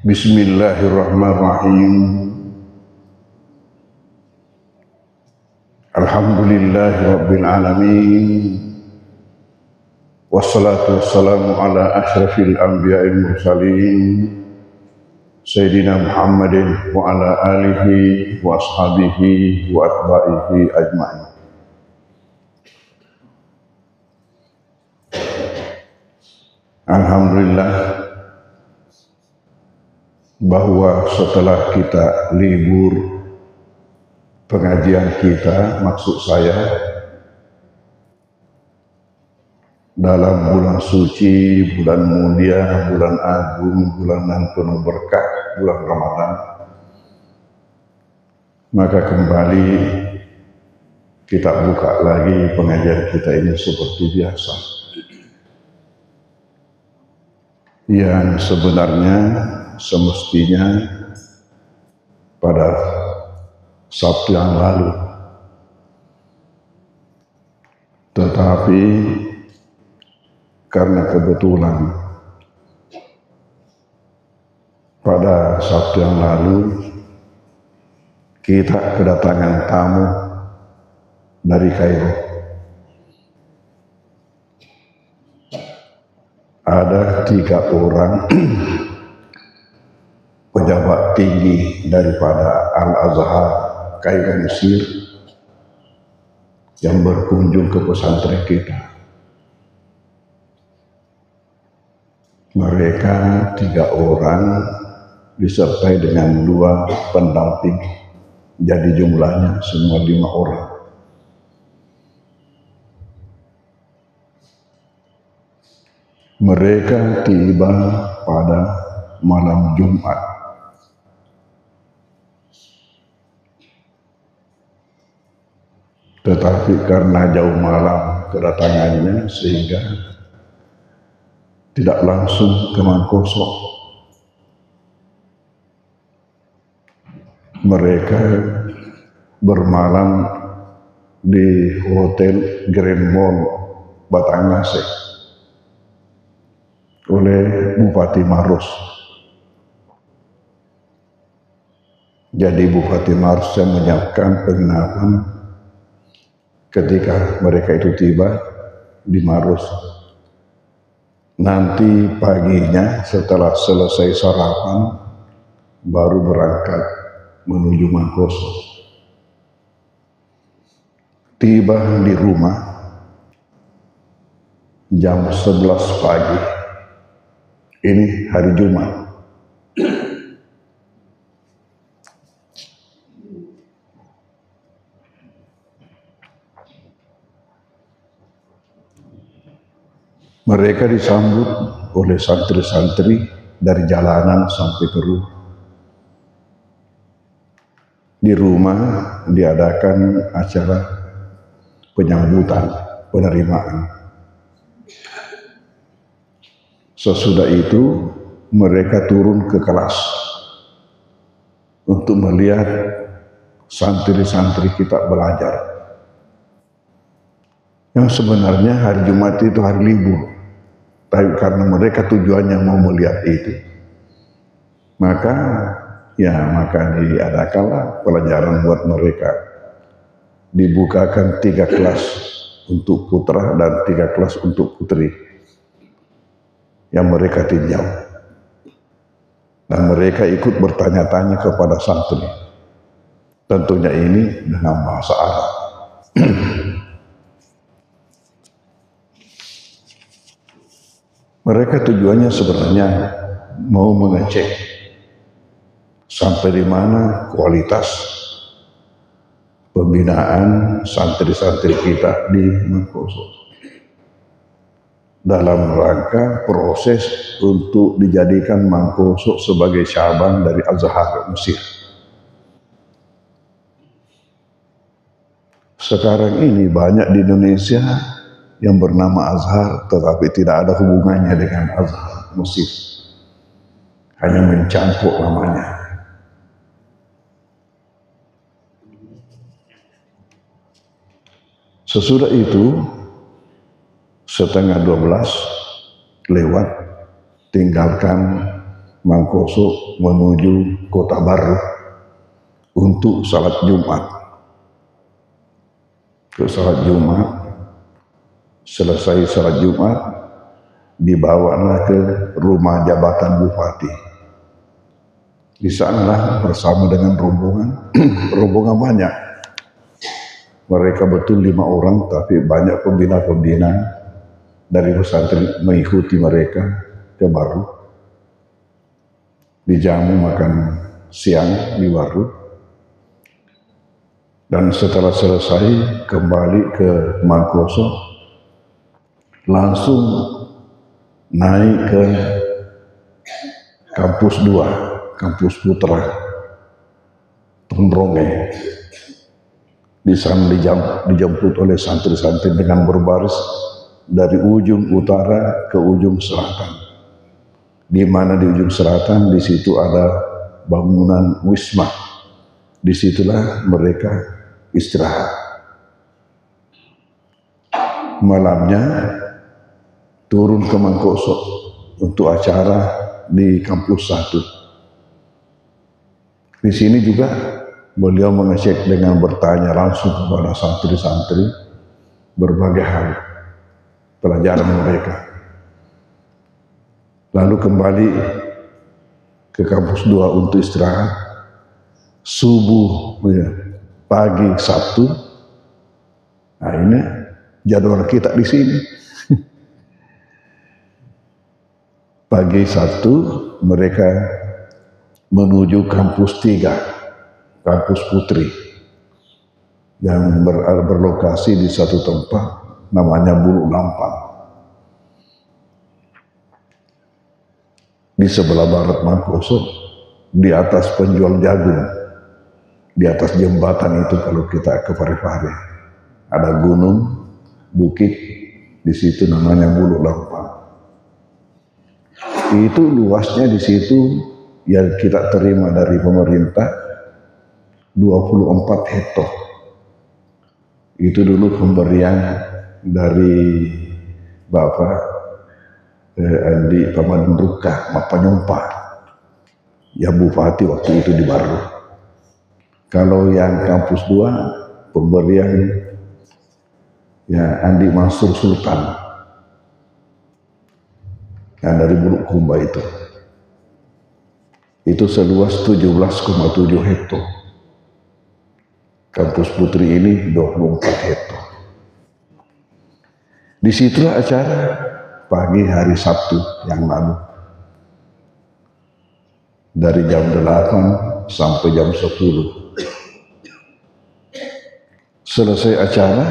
Bismillahirrahmanirrahim. Alhamdulillahirabbil alamin. Wassalatu wassalamu ala asyrafil anbiya'il mursalin Sayyidina Muhammadin wa ala alihi wa ashabihi wa atba'ihi ajma'in. Alhamdulillah bahwa setelah kita libur pengajian kita, maksud saya dalam bulan suci, bulan mulia, bulan agung, bulan yang penuh berkah, bulan Ramadan, maka kembali kita buka lagi pengajian kita ini seperti biasa. Yang sebenarnya semestinya pada Sabtu yang lalu, tetapi karena kebetulan pada Sabtu yang lalu kita kedatangan tamu dari Kairo. Ada 3 orang pejabat tinggi daripada Al-Azhar Kairo Mesir yang berkunjung ke pesantren kita. Mereka 3 orang disertai dengan 2 pendamping, jadi jumlahnya semua 5 orang. Mereka tiba pada malam Jumat. Tetapi karena jauh malam kedatangannya sehingga tidak langsung ke Mangkoso. Mereka bermalam di Hotel Grand Mall Batangnase oleh Bupati Maros. Jadi Bupati Maros yang menyiapkan penginapan ketika mereka itu tiba di Maros. Nanti paginya setelah selesai sarapan baru berangkat menuju Mangkoso. Tiba di rumah jam 11 pagi. Ini hari Jumat. Mereka disambut oleh santri-santri dari jalanan sampai ke rumah. Di rumah diadakan acara penyambutan, penerimaan. Sesudah itu mereka turun ke kelas untuk melihat santri-santri kita belajar. Yang sebenarnya hari Jumat itu hari libur, tapi karena mereka tujuannya mau melihat itu, maka diadakanlah pelajaran buat mereka. Dibukakan 3 kelas untuk putra dan 3 kelas untuk putri yang mereka tinjau, dan mereka ikut bertanya-tanya kepada santri, tentunya ini dengan bahasa Arab. Mereka tujuannya sebenarnya mau mengecek sampai di mana kualitas pembinaan santri-santri kita di Mangkoso dalam rangka proses untuk dijadikan Mangkoso sebagai cabang dari Azhar Mesir. Sekarang ini banyak di Indonesia yang bernama Azhar tetapi tidak ada hubungannya dengan Azhar Mesir, hanya mencampur namanya. Sesudah itu setengah 12 lewat tinggalkan Mangkoso menuju Kota Baru untuk salat Jumat. Ke salat Jumat, selesai salat Jumat, dibawalah ke rumah jabatan Bupati. Di sanalah bersama dengan rombongan, rombongan banyak. Mereka betul 5 orang, tapi banyak pembina-pembina dari pesantren mengikuti mereka ke Baru. Dijamu makan siang di Baru. Dan setelah selesai kembali ke Mangkoso, langsung naik ke kampus 2, kampus Putra, Tondronge. Di sana dijemput oleh santri-santri dengan berbaris dari ujung utara ke ujung selatan. Di mana di ujung selatan, di situ ada bangunan wisma. Disitulah mereka istirahat. Malamnya turun ke Mangkoso untuk acara di kampus 1. Di sini juga beliau mengecek dengan bertanya langsung kepada santri-santri berbagai hal pelajaran mereka. Lalu kembali ke kampus 2 untuk istirahat. Subuh pagi Sabtu. Nah, ini jadwal kita di sini. Pagi Sabtu mereka menuju kampus 3. Kampus Putri yang berlokasi di satu tempat namanya Buluk Lampang. Di sebelah barat Mangkoso, di atas penjual jagung, di atas jembatan itu kalau kita ke Parepare, ada gunung, bukit, di situ namanya Buluk Lampang. Itu luasnya di situ yang kita terima dari pemerintah 24 hektar. Itu dulu pemberian dari Bapak Andi Pamanruka Mapanyompa, ya Bupati waktu itu di Baru. Kalau yang kampus 2 pemberian ya Andi Mansur Sultan yang dari Bulukumba itu. Itu seluas 17,7 hektar. Kampus Putri ini 24 hektar. Disitulah acara pagi hari Sabtu yang lalu. Dari jam 8 sampai jam 10. Selesai acara,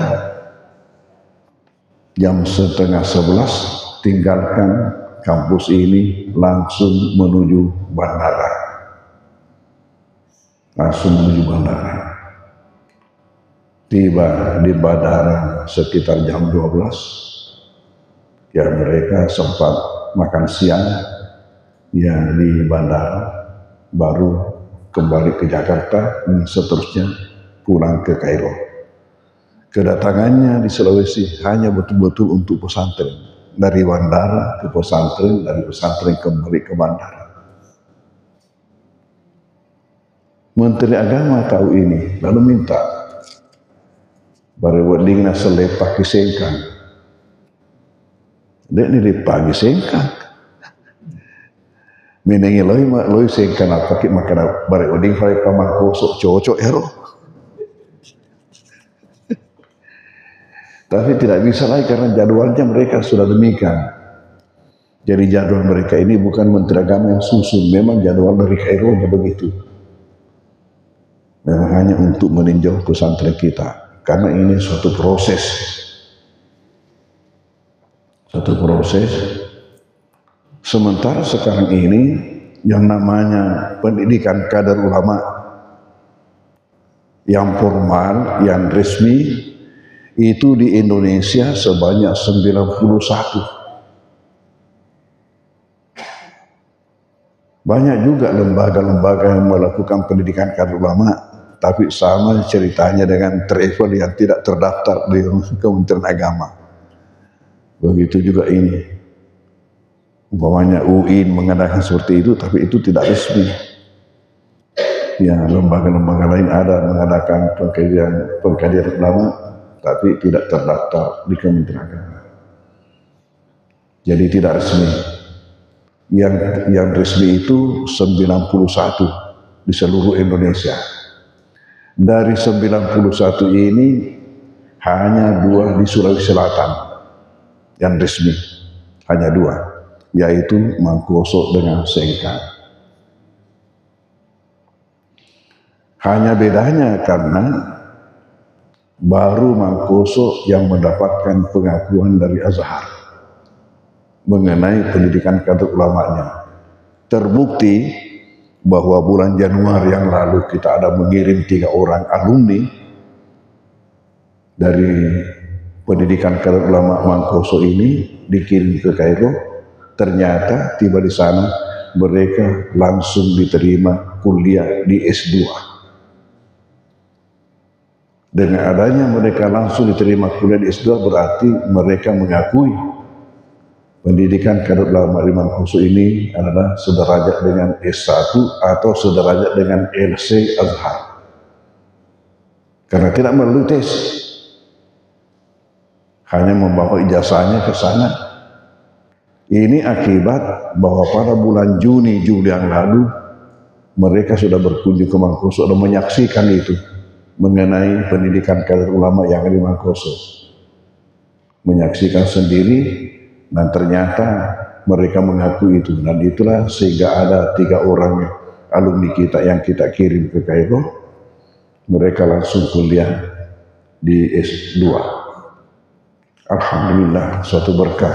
jam setengah 11 tinggalkan kampus ini langsung menuju bandara. Langsung menuju bandara. Tiba di bandara sekitar jam 12, ya mereka sempat makan siang ya di bandara, baru kembali ke Jakarta dan seterusnya pulang ke Kairo. Kedatangannya di Sulawesi hanya betul-betul untuk pesantren, dari bandara ke pesantren, dari pesantren kembali ke bandara. Menteri Agama tahu ini, lalu minta baru wadingna selepak kisengkang. Dek ni pagi sengkang. Menengi loi sengkang apa ki makan baru wading hari Mangkoso cocok ero. Tapi tidak bisa lagi karena jadwalnya mereka sudah demikian. Jadi jadwal mereka ini bukan Menteri Agama yang susun, memang jadwal dari Kairo begitu. Memang hanya untuk meninjau pesantren kita. Karena ini suatu proses. Sementara sekarang ini yang namanya pendidikan kader ulama yang formal, yang resmi itu di Indonesia sebanyak 91. Banyak juga lembaga-lembaga yang melakukan pendidikan kader ulama. Tapi sama ceritanya dengan travel yang tidak terdaftar di Kementerian Agama. Begitu juga ini. Umpamanya UIN mengadakan seperti itu, tapi itu tidak resmi. Ya, lembaga-lembaga lain ada mengadakan pengkajian ulama, tapi tidak terdaftar di Kementerian Agama. Jadi tidak resmi. Yang resmi itu 91 di seluruh Indonesia. Dari 91 ini hanya 2 di Sulawesi Selatan yang resmi, hanya 2, yaitu Mangkuso dengan Sengkang. Hanya bedanya karena baru Mangkuso yang mendapatkan pengakuan dari Azhar mengenai pendidikan kader ulamanya. Terbukti bahwa bulan Januari yang lalu kita ada mengirim 3 orang alumni dari pendidikan kader ulama Mangkuso ini dikirim ke Kairo. Ternyata tiba di sana mereka langsung diterima kuliah di S2. Dengan adanya mereka langsung diterima kuliah di S2 berarti mereka mengakui pendidikan kader ulama di Mangkuso ini adalah sederajat dengan S1 atau sederajat dengan LC Azhar. Karena tidak melalui tes, hanya membawa ijazahnya ke sana. Ini akibat bahwa pada bulan Juni, Juli yang lalu mereka sudah berkunjung ke Mangkuso dan menyaksikan itu mengenai pendidikan kader ulama yang ada di Mangkuso. Menyaksikan sendiri dan ternyata mereka mengaku itu, dan itulah sehingga ada 3 orang alumni kita yang kita kirim ke Kairo. Mereka langsung kuliah di S2. Alhamdulillah, suatu berkah.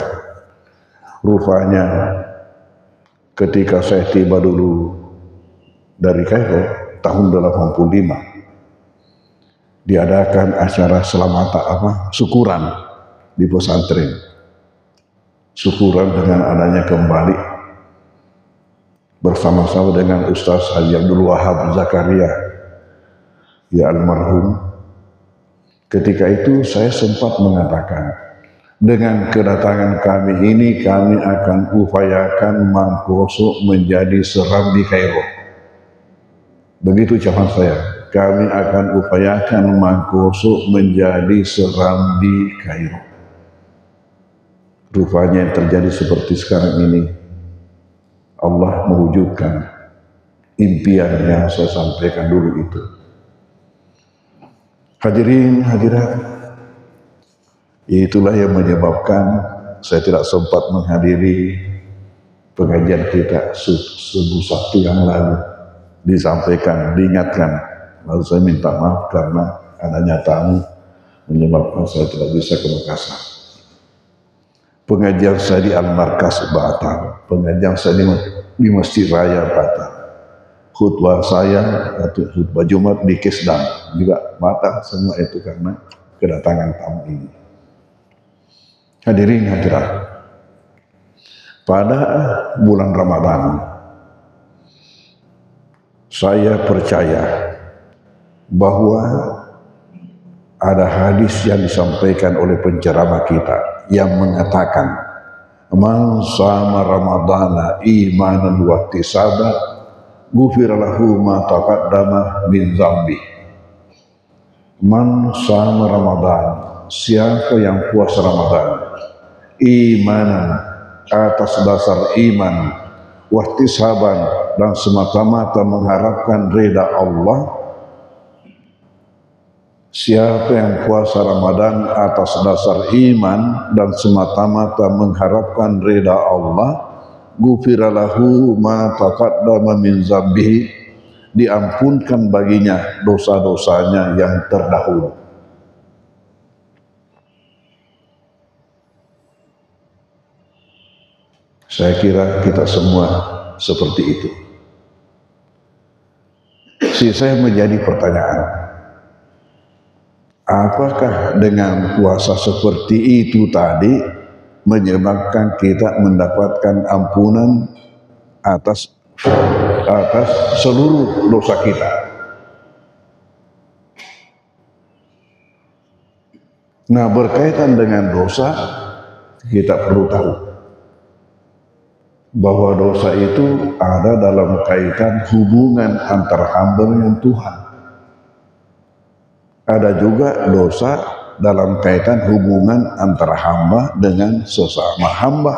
Rupanya ketika saya tiba dulu dari Kairo tahun 85, diadakan acara syukuran di pesantren. Syukuran dengan adanya kembali bersama-sama dengan Ustaz Haji Abdul Wahab Zakaria, ya almarhum. Ketika itu saya sempat mengatakan, dengan kedatangan kami ini kami akan upayakan Mangkuso menjadi seram di Kairo. Begitu ucapan saya. Kami akan upayakan Mangkuso menjadi seram di Kairo. Rupanya yang terjadi seperti sekarang ini, Allah mewujudkan impian yang saya sampaikan dulu itu. Hadirin hadirat, itulah yang menyebabkan saya tidak sempat menghadiri pengajian kita subuh Sabtu yang lalu. Disampaikan, diingatkan. Lalu saya minta maaf karena adanya tamu menyebabkan saya tidak bisa ke Makassar. Pengajian saya di Al-Markas Batam, pengajian saya di Masjid Raya Batam, khutbah saya atau khutbah Jumat di Kesdam juga batal, semua itu karena kedatangan tamu ini. Hadirin hadirat, pada bulan Ramadan saya percaya bahwa ada hadis yang disampaikan oleh penceramah kita yang mengatakan, man sama Ramadana imanan wa ihtisaban ghufira lahu ma taqaddama min dzambi. Man sama Ramadan, siapa yang puasa Ramadan imanan, atas dasar iman, wa ihtisaban, dan semata-mata mengharapkan reda Allah. Siapa yang puasa Ramadan atas dasar iman dan semata-mata mengharapkan reda Allah, ghufira lahu ma taqaddama min dzambihi, diampunkan baginya dosa-dosanya yang terdahulu. Saya kira kita semua seperti itu. Saya menjadi pertanyaan, apakah dengan puasa seperti itu tadi menyebabkan kita mendapatkan ampunan atas seluruh dosa kita? Nah, berkaitan dengan dosa, kita perlu tahu bahwa dosa itu ada dalam kaitan hubungan antara hamba dengan Tuhan. Ada juga dosa dalam kaitan hubungan antara hamba dengan sesama hamba.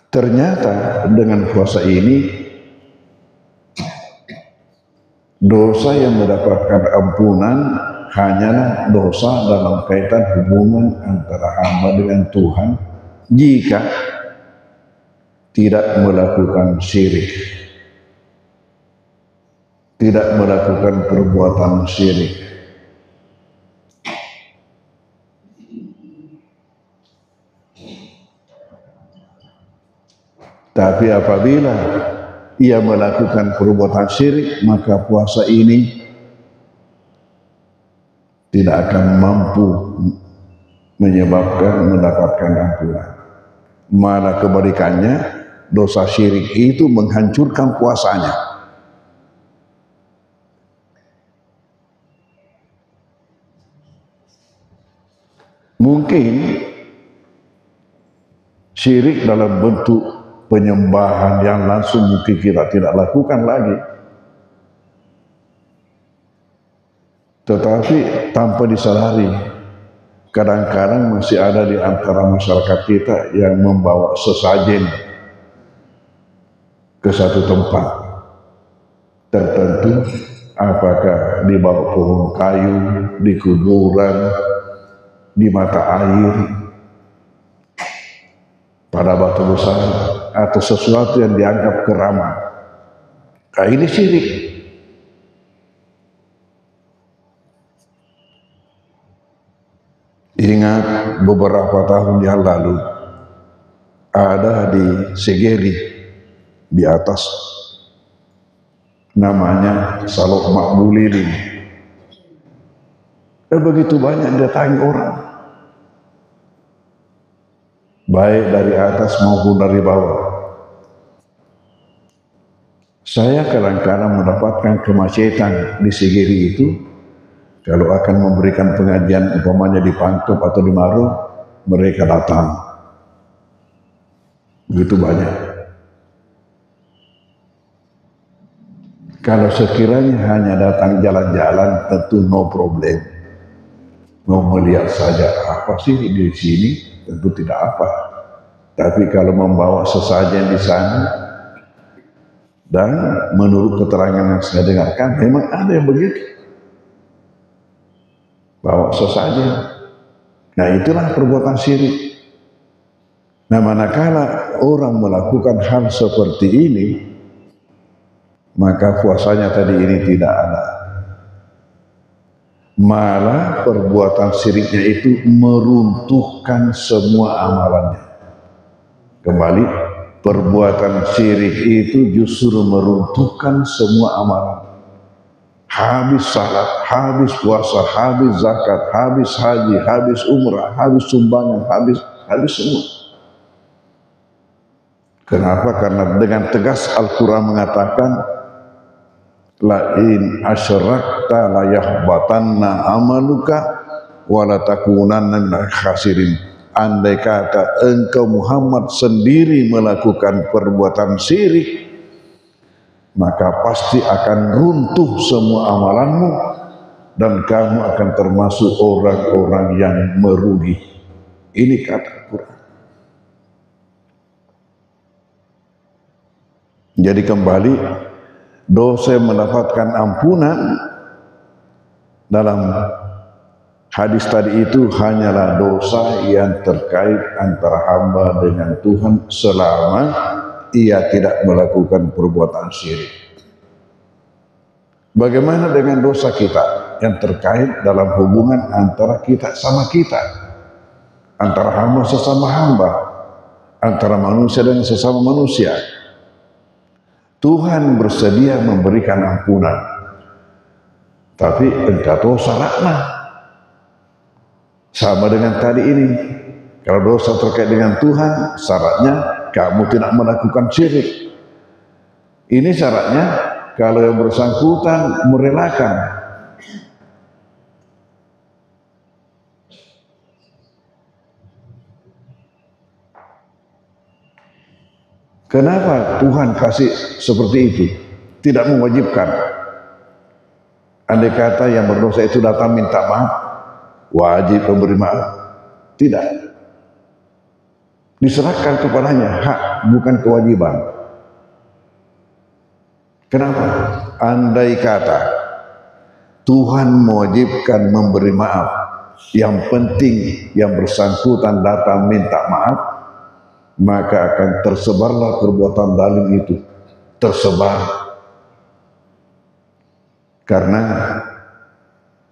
Ternyata dengan puasa ini, dosa yang mendapatkan ampunan hanyalah dosa dalam kaitan hubungan antara hamba dengan Tuhan jika tidak melakukan syirik, tidak melakukan perbuatan syirik. Tapi apabila ia melakukan perbuatan syirik, maka puasa ini tidak akan mampu menyebabkan mendapatkan ampunan. Malah kebalikannya, dosa syirik itu menghancurkan puasanya. Mungkin syirik dalam bentuk penyembahan yang langsung mungkin kita tidak lakukan lagi, tetapi tanpa disadari kadang-kadang masih ada di antara masyarakat kita yang membawa sesajen ke satu tempat tertentu, apakah di bawah pohon kayu, di kuburan, di mata air, pada batu besar, atau sesuatu yang dianggap keramat. Nah, ini syirik. Ingat beberapa tahun yang lalu ada di Segeri, di atas, namanya Salok Makbulilin. Begitu banyak datangi orang, baik dari atas maupun dari bawah. Saya kadang-kadang mendapatkan kemacetan di Segeri itu. Kalau akan memberikan pengajian umpamanya di Pangkep atau di Maru, mereka datang. Begitu banyak. Kalau sekiranya hanya datang jalan-jalan, tentu no problem. Mau melihat saja apa sih di sini, tentu tidak apa. Tapi kalau membawa sesajen di sana, dan menurut keterangan yang saya dengarkan, memang ada yang begitu. Bawa sesajen. Nah, itulah perbuatan syirik. Nah, manakala orang melakukan hal seperti ini, maka puasanya tadi ini tidak ada. Malah perbuatan syiriknya itu meruntuhkan semua amalannya. Kembali, perbuatan syirik itu justru meruntuhkan semua amalan. Habis salat, habis puasa, habis zakat, habis haji, habis umrah, habis sumbangan, habis semua. Kenapa? Karena dengan tegas Al-Quran mengatakan, la in asyrakta la yahbatanna amaluka wa la takunanna minal khasirin. Andai kata engkau Muhammad sendiri melakukan perbuatan syirik, maka pasti akan runtuh semua amalanmu dan kamu akan termasuk orang-orang yang merugi. Ini kata Al-Quran. Jadi kembali, dosa yang mendapatkan ampunan dalam hadis tadi itu hanyalah dosa yang terkait antara hamba dengan Tuhan selama ia tidak melakukan perbuatan syirik. Bagaimana dengan dosa kita yang terkait dalam hubungan antara kita sama kita, antara hamba sesama hamba, antara manusia dan sesama manusia? Tuhan bersedia memberikan ampunan, tapi engkau dosa laknat. Sama dengan tadi ini, kalau dosa terkait dengan Tuhan, syaratnya kamu tidak melakukan syirik. Ini syaratnya kalau yang bersangkutan merelakan. Kenapa Tuhan kasih seperti itu? Tidak mewajibkan. Andai kata yang berdosa itu datang minta maaf, wajib memberi maaf. Tidak. Diserahkan kepadanya, hak bukan kewajiban. Kenapa? Andai kata Tuhan mewajibkan memberi maaf, yang penting yang bersangkutan datang minta maaf, maka akan tersebarlah perbuatan zalim itu, tersebar. Karena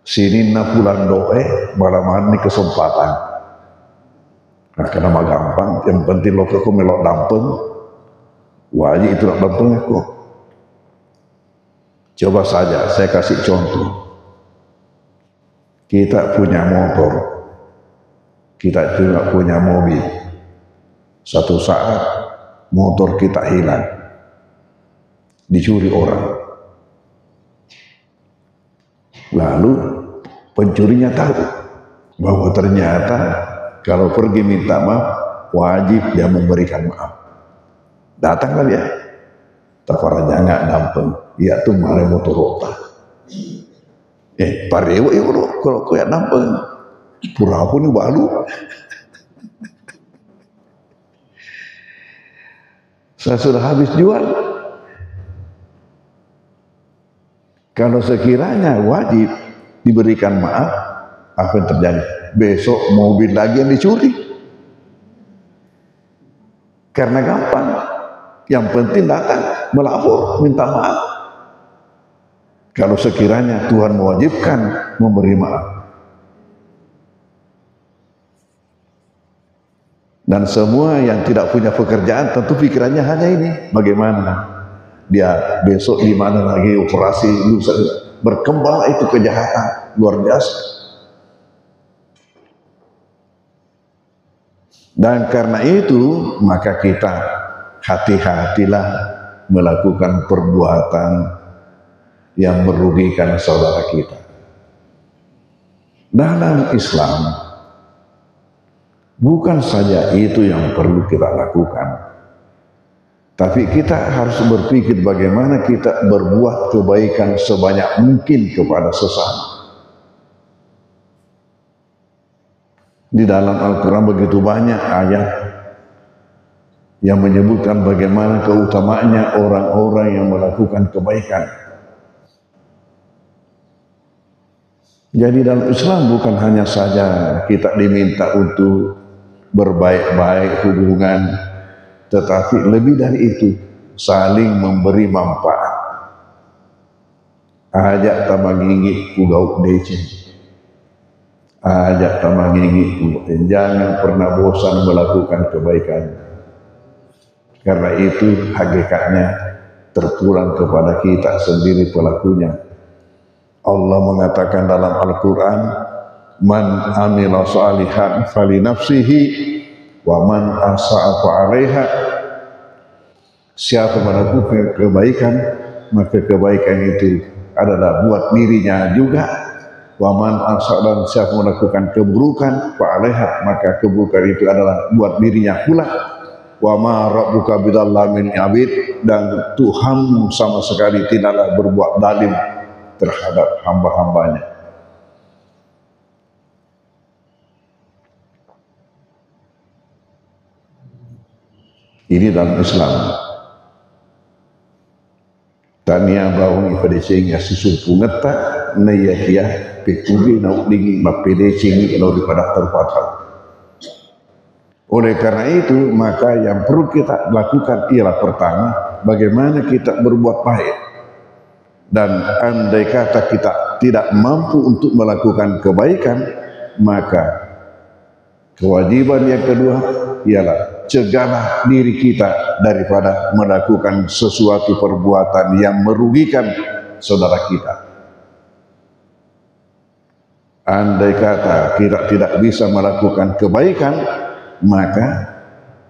sini na pulang doe malam ini kesempatan. Nah, karena mah gampang, yang penting lo kok melok dampeng, wajib itu nak dampeng kok. Coba saja saya kasih contoh. Kita punya motor, kita juga punya mobil. Satu saat motor kita hilang, dicuri orang. Lalu pencurinya tahu bahwa ternyata kalau pergi minta maaf, wajib dia memberikan maaf. Datanglah dia, tafaranya nggak dampeng, ia tuh mare motor rota. Parewo kalau kau yang dampeng, pura pun balu. Saya sudah habis jual. Kalau sekiranya wajib diberikan maaf, apa yang terjadi? Besok mobil lagi yang dicuri. Karena gampang. Yang penting datang melapor, minta maaf. Kalau sekiranya Tuhan mewajibkan memberi maaf. Dan semua yang tidak punya pekerjaan tentu pikirannya hanya ini, bagaimana dia besok di mana lagi operasi, berkembang itu kejahatan luar biasa. Dan karena itu maka kita hati-hatilah melakukan perbuatan yang merugikan saudara kita. Dalam Islam bukan saja itu yang perlu kita lakukan, tapi kita harus berpikir bagaimana kita berbuat kebaikan sebanyak mungkin kepada sesama. Di dalam Al-Quran begitu banyak ayat yang menyebutkan bagaimana keutamaannya orang-orang yang melakukan kebaikan. Jadi dalam Islam bukan hanya saja kita diminta untuk berbaik-baik hubungan, tetapi lebih dari itu, saling memberi manfaat. Ajak tamagigi pugauk dece. Ajak tamagigi, jangan pernah bosan melakukan kebaikan. Karena itu hakikatnya terpulang kepada kita sendiri pelakunya. Allah mengatakan dalam Al-Quran, man amila salihan fali nafsihi wa man asa'a fa'alaiha. Siapa melakukan kebaikan, maka kebaikan itu adalah buat dirinya juga. Wa man asa'a, dan siapa melakukan keburukan fa'alaiha, maka keburukan itu adalah buat dirinya pula. Wa ma rabbuka bidzallamin abid, dan Tuhan sama sekali tidaklah berbuat zalim terhadap hamba-hambanya. Ini dalam Islam. Tania bawang ipada sehingga susul pungeta nayahya pekubi nau dingin bapede sehingga kalau daripada terpatah. Oleh karena itu maka yang perlu kita lakukan ialah pertama, bagaimana kita berbuat baik. Dan andai kata kita tidak mampu untuk melakukan kebaikan, maka kewajiban yang kedua ialah cegahlah diri kita daripada melakukan sesuatu perbuatan yang merugikan saudara kita. Andai kata kita tidak bisa melakukan kebaikan, maka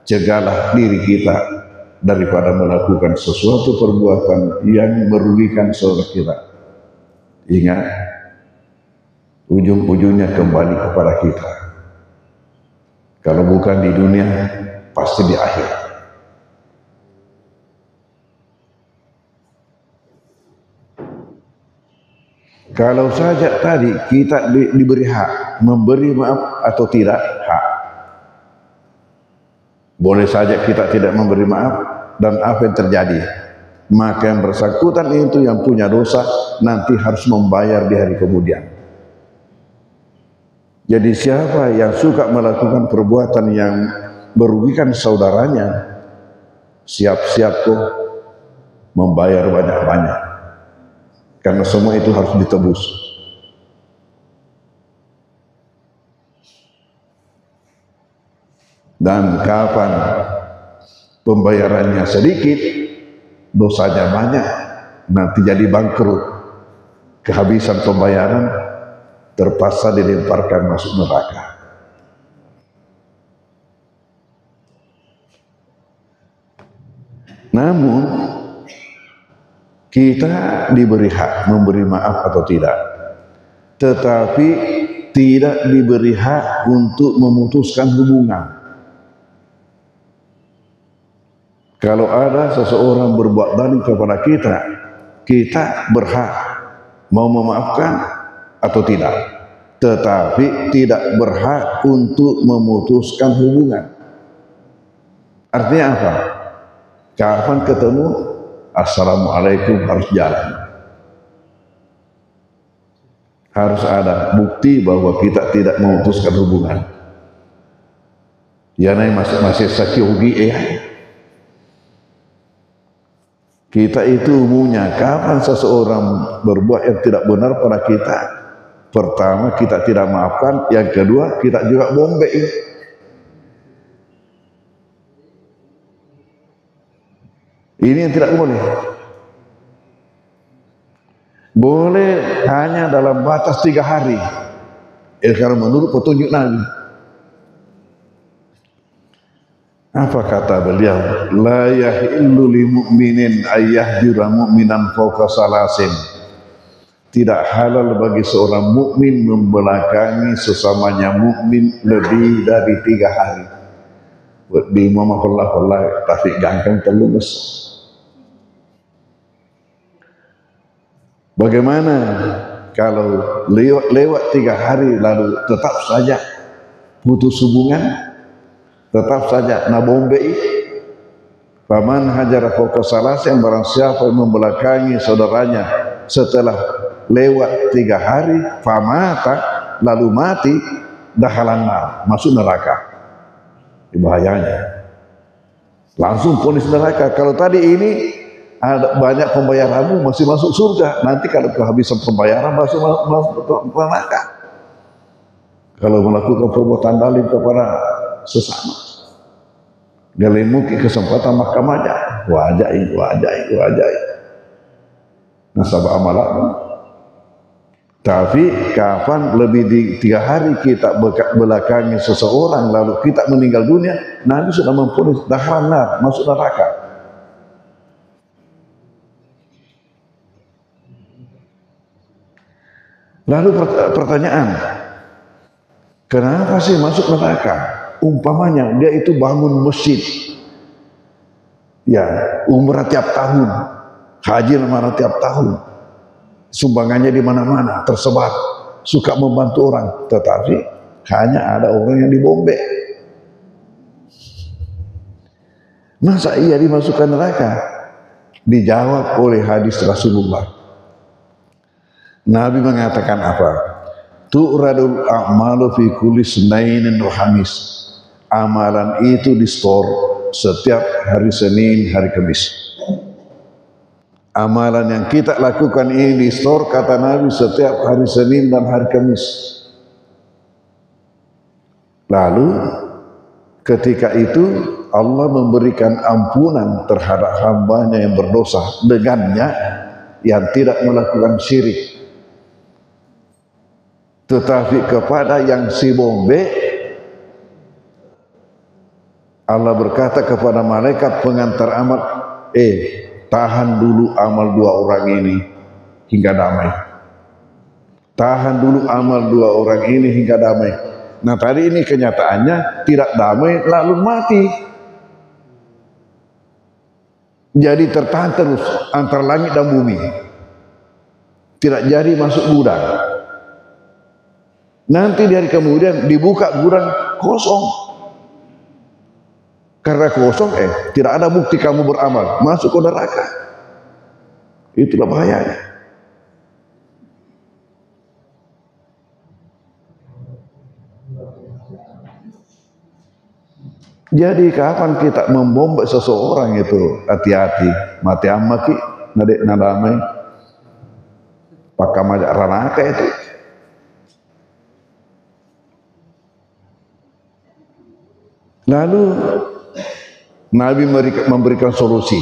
cegahlah diri kita daripada melakukan sesuatu perbuatan yang merugikan saudara kita. Ingat, ujung-ujungnya kembali kepada kita. Kalau bukan di dunia, pasti di akhir. Kalau saja tadi kita diberi hak memberi maaf atau tidak, hak. Boleh saja kita tidak memberi maaf dan apa yang terjadi? Maka yang bersangkutan itu yang punya dosa nanti harus membayar di hari kemudian. Jadi siapa yang suka melakukan perbuatan yang merugikan saudaranya, siap-siap kok membayar banyak-banyak. Karena semua itu harus ditebus. Dan kapan pembayarannya sedikit, dosanya banyak, nanti jadi bangkrut, kehabisan pembayaran, terpaksa dilemparkan masuk neraka. Namun kita diberi hak memberi maaf atau tidak, tetapi tidak diberi hak untuk memutuskan hubungan. Kalau ada seseorang berbuat zalim kepada kita, kita berhak mau memaafkan atau tidak, tetapi tidak berhak untuk memutuskan hubungan. Artinya apa? Kapan ketemu, assalamualaikum, harus jalan. Harus ada bukti bahwa kita tidak memutuskan hubungan. Ya, masih sakyogi Kita itu umumnya kapan seseorang berbuat yang tidak benar pada kita, pertama kita tidak maafkan, yang kedua kita juga bombe. Ini yang tidak boleh. Boleh hanya dalam batas 3 hari. Karena menurut petunjuk Nabi. Apa kata beliau? La yahillu li mu'minin ayyahjura mu'minan fawqa salasin. Tidak halal bagi seorang mukmin membelakangi sesamanya mukmin lebih dari 3 hari. Di mamahullah tafiq gangkang terlumes. Bagaimana kalau lewat 3 hari lalu tetap saja putus hubungan? Tetap saja nabombei. Faman hajara fawqa salasin, barang siapa yang membelakangi saudaranya setelah lewat 3 hari, famata, lalu mati, dakhalan nar, masuk neraka. Bahayanya langsung vonis neraka. Kalau tadi ini ada banyak pembayaranmu masih masuk surga, nanti kalau kehabisan pembayaran masuk neraka. Kalau melakukan perbuatan zalim kepada sesama, galimuki kesempatan mahkamahnya, wajai. Nasabah amalan. Tapi kapan lebih di 3 hari kita belakangi seseorang lalu kita meninggal dunia, Nabi sudah memvonis dakhalan nar, masuk neraka. Lalu pertanyaan, kenapa sih masuk neraka? Umpamanya dia itu bangun masjid, ya umrah tiap tahun, haji mana tiap tahun, sumbangannya di mana-mana tersebar, suka membantu orang, tetapi hanya ada orang yang dibombe. Masa ia dimasukkan neraka? Dijawab oleh hadis Rasulullah. Nabi mengatakan apa? Tu'radul a'malu fi kulli sunainin wa khamis. Amalan itu di store setiap hari Senin, hari Kamis. Amalan yang kita lakukan ini di store, kata Nabi, setiap hari Senin dan hari Kamis. Lalu ketika itu Allah memberikan ampunan terhadap hambanya yang berdosa dengannya, yang tidak melakukan syirik. Tetapi kepada yang si bombe, Allah berkata kepada malaikat pengantar amal, tahan dulu amal 2 orang ini hingga damai. Tahan dulu amal 2 orang ini hingga damai. Nah tadi ini kenyataannya tidak damai lalu mati. Jadi tertahan terus antara langit dan bumi. tidak jadi masuk gudang. Nanti di hari kemudian dibuka gudang kosong. Karena kosong, tidak ada bukti kamu beramal, masuk ke neraka. Itulah bahayanya. Jadi kapan kita membomba seseorang itu, hati-hati, mati amaki, nadek nadamai, pakam aja ranaka itu. Lalu Nabi memberikan solusi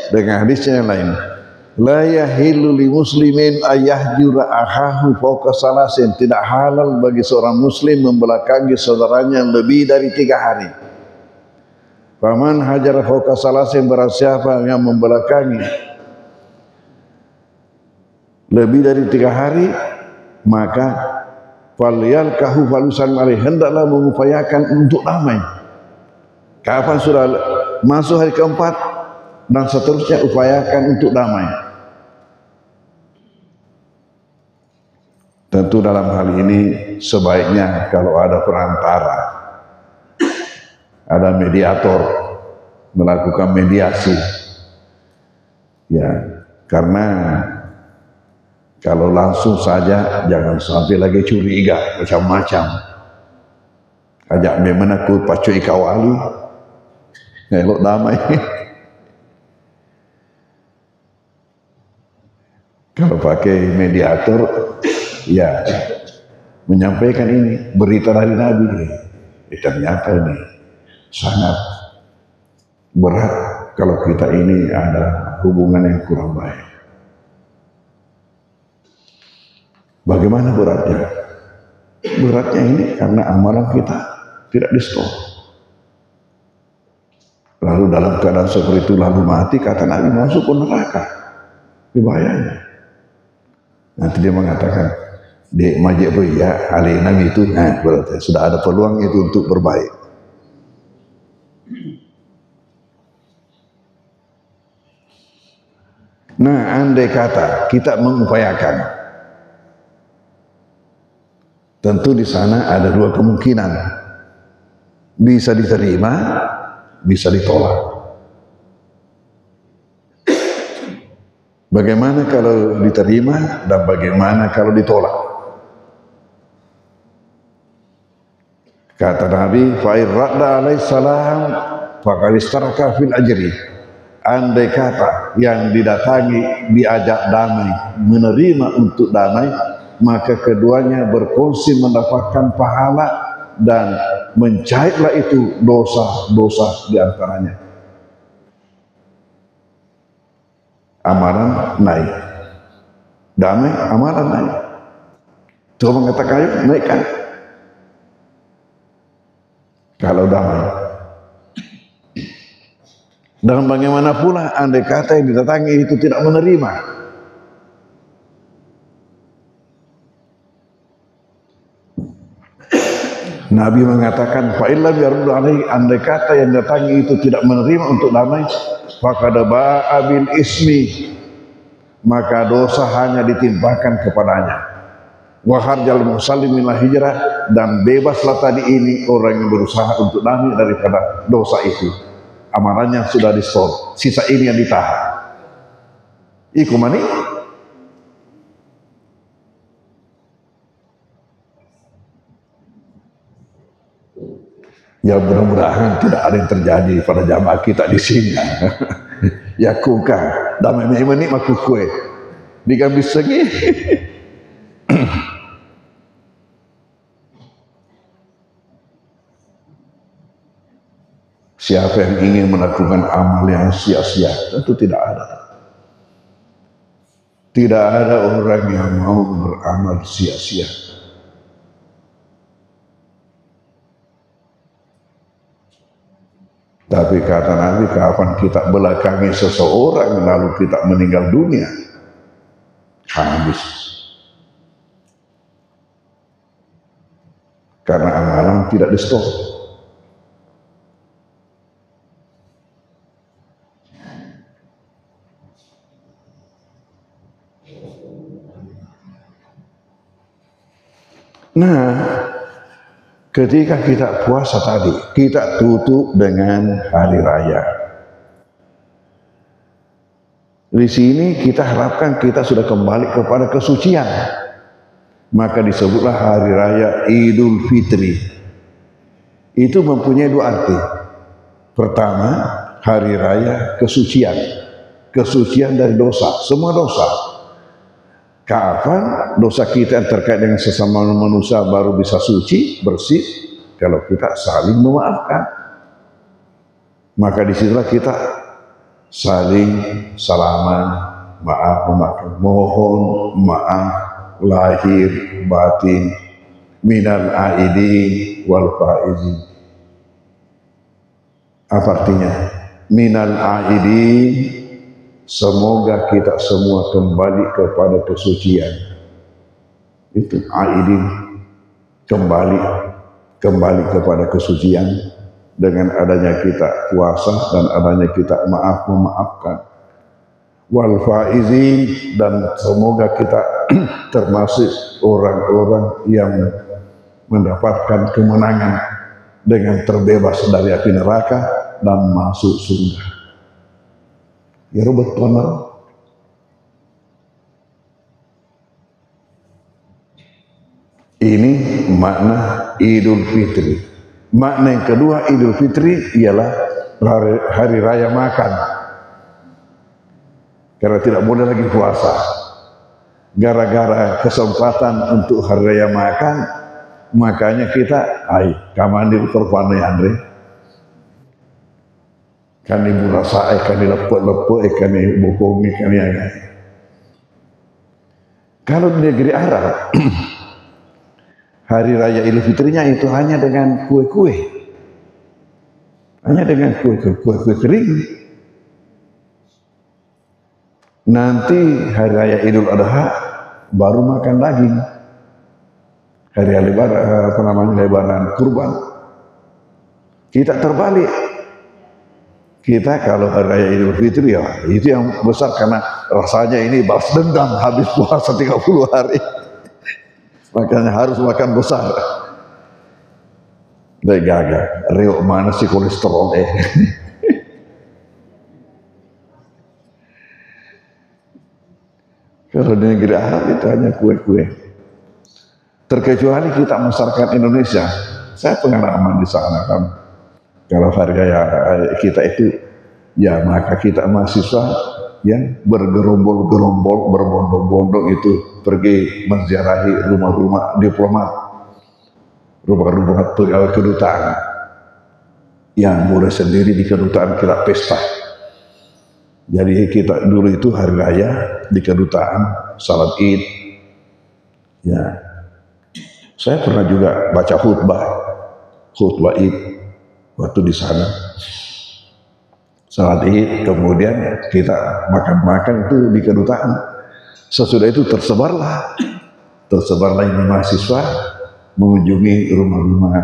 dengan hadisnya yang lain. La yahillu li muslimin ayahjura akhahu fawqa salasin. Tidak halal bagi seorang muslim membelakangi saudaranya lebih dari 3 hari. Faman hajara fawqa salasin, barang siapa yang membelakangi lebih dari 3 hari, maka falyalkahu falusan malih, hendaklah mengupayakan untuk damai. Kapan sudah masuk hari keempat dan seterusnya, upayakan untuk damai. Tentu dalam hal ini sebaiknya kalau ada perantara, ada mediator melakukan mediasi, ya, karena kalau langsung saja jangan sampai lagi curiga macam-macam. Ajak memang aku pacu ikawali, ngelok damai. Kalau pakai mediator, ya menyampaikan ini berita dari Nabi. Ternyata ini sangat berat kalau kita ini ada hubungan yang kurang baik. Bagaimana beratnya? Beratnya ini karena amalan kita tidak di-stop. Lalu dalam keadaan seperti itu lalu mati, kata Nabi, masuk ke neraka. Bahayanya. Nanti dia mengatakan, di majik ya alih Nabi itu, berarti sudah ada peluang itu untuk berbaik. Nah, andai kata kita mengupayakan, tentu di sana ada 2 kemungkinan, bisa diterima, bisa ditolak. Bagaimana kalau diterima dan bagaimana kalau ditolak? Kata Nabi, fa'ir radda alaihissalam faqad istaraka fil ajri. Andai kata yang didatangi diajak damai, menerima untuk damai, maka keduanya berkongsi mendapatkan pahala dan mencairlah itu dosa-dosa di antaranya. Amalan naik, damai amalan naik. Tuhan mengatakan ayo naikkan. Kalau damai. Dan bagaimana pula andai kata yang didatangi itu tidak menerima. Nabi mengatakan, fa'illam yaruddu alaihi, andai kata yang datangi itu tidak menerima untuk damai, faqad ba'a bil ismi, maka dosa hanya ditimpakan kepadanya. Wa kharjal musallim minal hijrah, dan bebaslah tadi ini orang yang berusaha untuk damai daripada dosa itu. Amalannya sudah di-stop, sisa ini yang ditahan. Iku mani. Ya mudah-mudahan tidak ada yang terjadi pada jamaah kita di sini. Ya kuka, damai memang maku kue. Digambil segi. Siapa yang ingin melakukan amal yang sia-sia, tentu tidak ada. Tidak ada orang yang mau beramal sia-sia. Tapi kata Nabi, kapan kita belakangi seseorang lalu kita meninggal dunia, habis. Karena amalan tidak di-stop. Nah, ketika kita puasa tadi, kita tutup dengan hari raya. Di sini kita harapkan kita sudah kembali kepada kesucian. Maka disebutlah hari raya Idul Fitri. Itu mempunyai dua arti. Pertama, hari raya kesucian. Kesucian dari dosa, semua dosa. Kapan dosa kita yang terkait dengan sesama manusia baru bisa suci, bersih? Kalau kita saling memaafkan. Maka disitulah kita saling salaman, memaafkan, mohon maaf lahir batin minal aidin wal faizin. Apa artinya? Minal aidin, semoga kita semua kembali kepada kesucian. Itu aidin, kembali kepada kesucian. Dengan adanya kita puasa dan adanya kita memaafkan. Wal faizin, dan semoga kita termasuk orang-orang yang mendapatkan kemenangan dengan terbebas dari api neraka dan masuk surga. Ya betul. Ini makna Idul Fitri. Makna yang kedua Idul Fitri ialah hari raya makan. Karena tidak boleh lagi puasa. Gara-gara kesempatan untuk hari raya makan, makanya kita, kamandir korban Andre. Kan ibu rasa, kan lepuk-lepuk, kan bokongi, kan yang. Kalau di negeri Arab, hari raya Idul Fitrinya itu hanya dengan kue-kue. Hanya dengan kue-kue kering. Nanti hari raya Idul Adha baru makan daging. Hari raya lebaran kurban. Kita terbalik. Kita kalau hari raya Idul Fitri ya itu yang besar karena rasanya ini balas dendam habis puasa 30 hari. Makanya harus makan besar. Udah gagah, reok mana sih kolesterol Kalau di negeri Arab itu hanya kue-kue. Terkecuali kita masyarakat Indonesia, saya pengalaman di sana kan. Kalau hari raya kita itu, ya maka kita mahasiswa yang bergerombol-gerombol, berbondong-bondong itu pergi menziarahi rumah-rumah diplomat, rumah-rumah pegawai kedutaan. Yang mulai sendiri di kedutaan kita pesta. Jadi kita dulu itu hari raya di kedutaan, salat Id. Ya, saya pernah juga baca khutbah Id waktu di sana. Salat Id, kemudian kita makan-makan itu di kedutaan. Sesudah itu tersebarlah ini mahasiswa mengunjungi rumah-rumah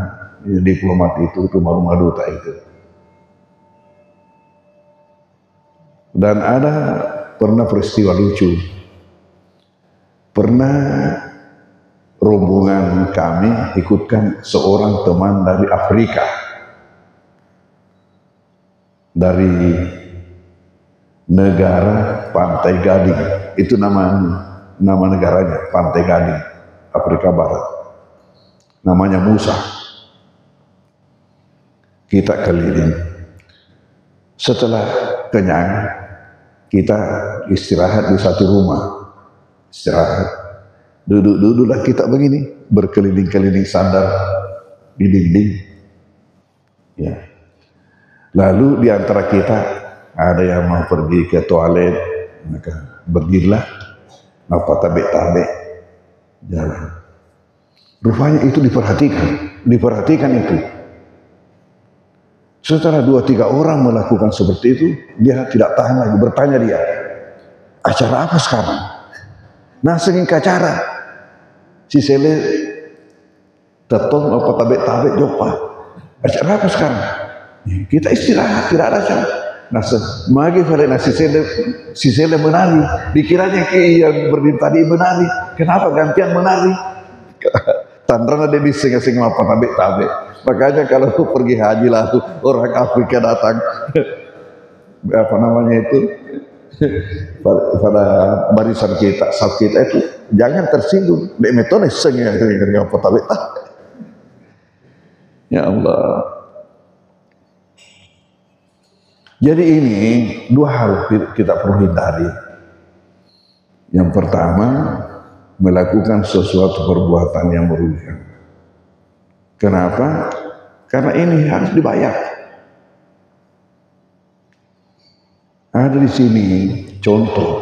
diplomat itu, rumah-rumah duta itu. Dan ada pernah peristiwa lucu. Pernah rombongan kami ikutkan seorang teman dari Afrika. Dari negara Pantai Gading. Itu nama negaranya, Pantai Gading, Afrika Barat. Namanya Musa. Kita keliling. Setelah kenyang, kita istirahat di satu rumah. Istirahat. Duduklah kita begini, berkeliling-keliling sandar di dinding. Ya. Lalu di antara kita ada yang mau pergi ke toilet, maka berdirilah, apa tabek-tabek jalan. Rupanya itu diperhatikan itu. Setelah 2-3 orang melakukan seperti itu, dia tidak tahan lagi, bertanya dia, acara apa sekarang? Nah, senging acara, si Sele tetong apa tabek-tabek jopa, acara apa sekarang? Kita istirahat, tidak ada acara. Nah, semagi pada si Sele menari, dikiranya yang berdiri tadi menari, kenapa gantian menari? Tandrana dia dising-sing apa tabe. Makanya kalau pergi haji lalu orang Afrika datang, apa namanya itu, pada barisan kita, saf kita itu jangan tersinggung. Dek metode seng ya apa tabe. Ya Allah. Jadi ini dua hal kita perlu hindari. Yang pertama, melakukan sesuatu perbuatan yang merugikan. Kenapa? Karena ini harus dibayar. Ada di sini contoh,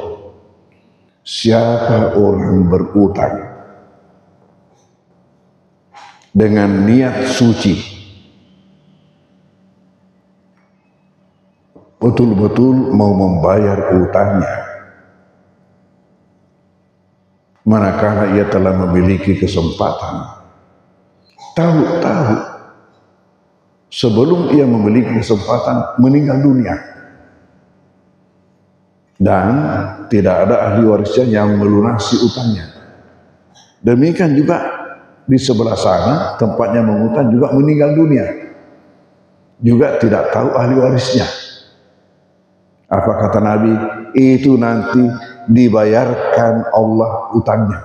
siapa orang berutang dengan niat suci, betul-betul mau membayar utangnya, manakala ia telah memiliki kesempatan, tahu sebelum ia memiliki kesempatan meninggal dunia, dan tidak ada ahli warisnya yang melunasi utangnya. Demikian juga di sebelah sana tempatnya mengutang juga meninggal dunia, juga tidak tahu ahli warisnya. Apa kata Nabi? Itu nanti dibayarkan Allah utangnya.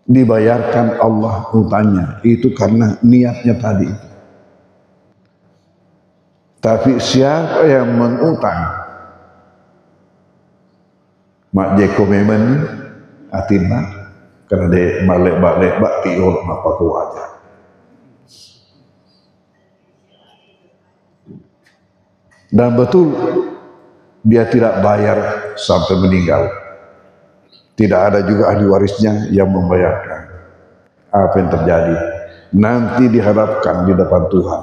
Dibayarkan Allah utangnya. Itu karena niatnya tadi. Tapi siapa yang mengutang? Mak Jeko memang atina karena dia balik bakti orang apa kuaja. Dan betul dia tidak bayar sampai meninggal. Tidak ada juga ahli warisnya yang membayarkan. Apa yang terjadi? Nanti dihadapkan di depan Tuhan.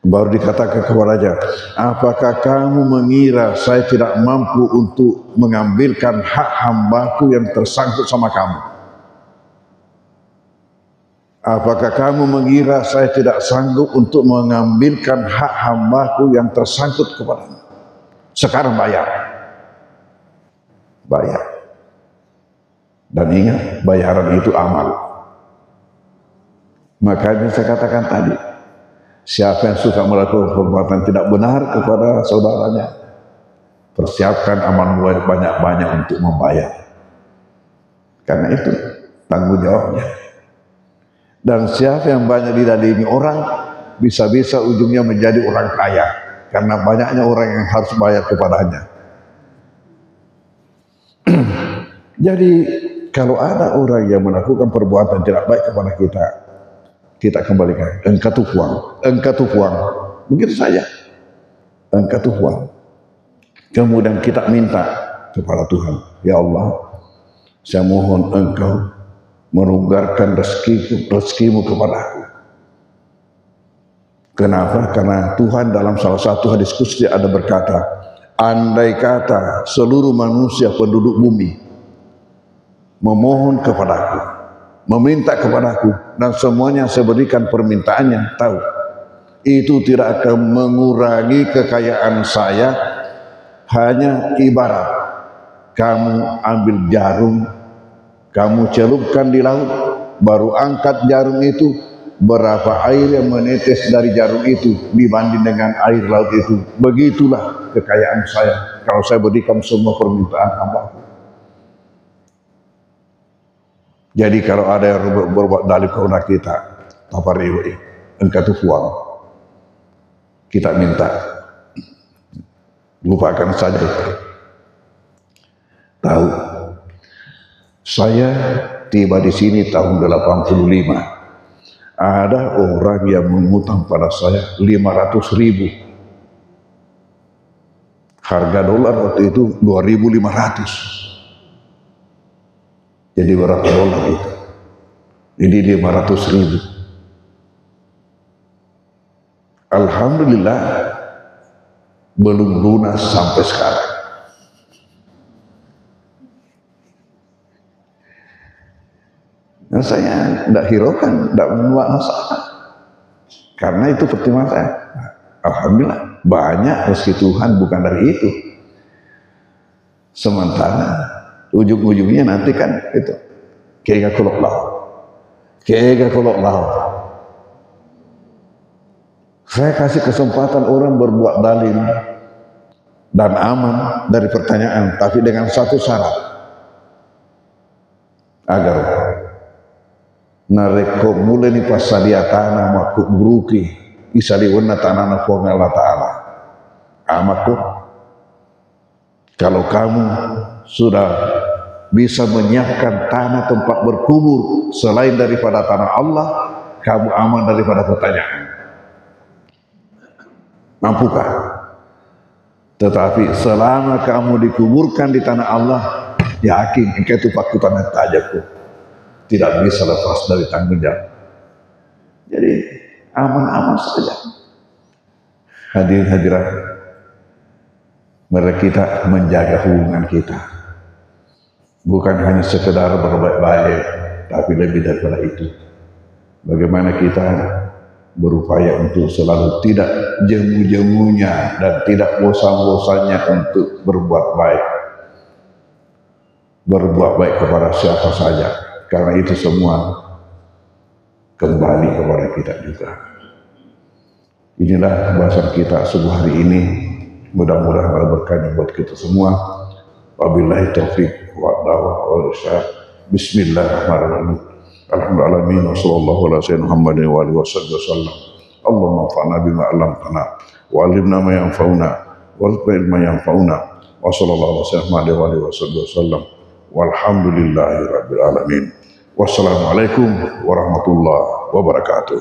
Baru dikatakan kepadanya, apakah kamu mengira saya tidak mampu untuk mengambilkan hak hambaku yang tersangkut sama kamu? Apakah kamu mengira saya tidak sanggup untuk mengambilkan hak hambaku yang tersangkut kepadamu? Sekarang bayar. Bayar. Dan ingat, bayaran itu amal. Makanya saya katakan tadi, siapa yang suka melakukan perbuatan tidak benar kepada saudaranya, persiapkan amal banyak-banyak untuk membayar. Karena itu tanggung jawabnya. Dan siapa yang banyak didalimi orang, bisa-bisa ujungnya menjadi orang kaya. Karena banyaknya orang yang harus bayar kepadanya. Jadi kalau ada orang yang melakukan perbuatan tidak baik kepada kita, kita kembalikan, engkau tuh uang, begitu saja, engkau tuh uang. Kemudian kita minta kepada Tuhan, ya Allah, saya mohon engkau menunggarkan rezekimu kepadaku. Kenapa? Karena Tuhan dalam salah satu hadis qudsi ada berkata, andai kata seluruh manusia penduduk bumi memohon kepadaku, meminta kepadaku, dan semuanya saya berikan permintaannya, tahu, itu tidak akan mengurangi kekayaan saya. Hanya ibarat kamu ambil jarum, kamu celupkan di laut, baru angkat jarum itu, berapa air yang menetes dari jarum itu dibanding dengan air laut itu. Begitulah kekayaan saya kalau saya berikan semua permintaan hambaku. Jadi kalau ada yang berbuat dalil kepada kita, tapariwi, engkau tuh uang, kita minta, lupakan saja itu. Tahu, saya tiba di sini tahun 85. Ada orang yang mengutang pada saya 500.000. Harga dolar waktu itu 2.500. Jadi berapa dolar itu? Ini 500.000. Alhamdulillah belum lunas sampai sekarang. Nah, saya tidak hiraukan, tidak membuat masalah. Karena itu pertimbangan saya. Alhamdulillah banyak rezeki Tuhan bukan dari itu. Sementara ujung-ujungnya nanti kan itu kega kolok lau. Saya kasih kesempatan orang berbuat dalil dan aman dari pertanyaan, tapi dengan satu syarat, agar nareko mulai ni pasadia tanah makuk buruki isali wana tanah nafonga Allah Ta'ala amaku. Kalau kamu sudah bisa menyiapkan tanah tempat berkubur selain daripada tanah Allah, kamu aman daripada pertanyaan. Mampukah? Tetapi selama kamu dikuburkan di tanah Allah, yakin engkau itu paku tanah tajaku, tidak bisa lepas dari tanggung jawab. Jadi aman-aman saja. Hadirin hadirat, mari kita menjaga hubungan kita, bukan hanya sekedar berbaik-baik, tapi lebih daripada itu, bagaimana kita berupaya untuk selalu tidak jemu-jemunya dan tidak bosan-bosannya untuk berbuat baik kepada siapa saja, karena itu semua kembali kepada kita juga. Inilah bahasan kita subuh hari ini, mudah-mudahan berkah buat kita semua. Wabillahi taufiq wa hidayah. Bismillahirrahmanirrahim. Alhamdulillah, wassallallahu ala sayyidina Muhammadin wa alihi wasallam. Allahumma anfa'na bima 'allamtana wa 'allimna ma yanfa'una warzuqna ilman yanfa'una wa sallallahu ala sayyidina Muhammadin wa alihi wasallam. Walhamdulillahi rabbil alamin. Wassalamualaikum warahmatullahi wabarakatuh.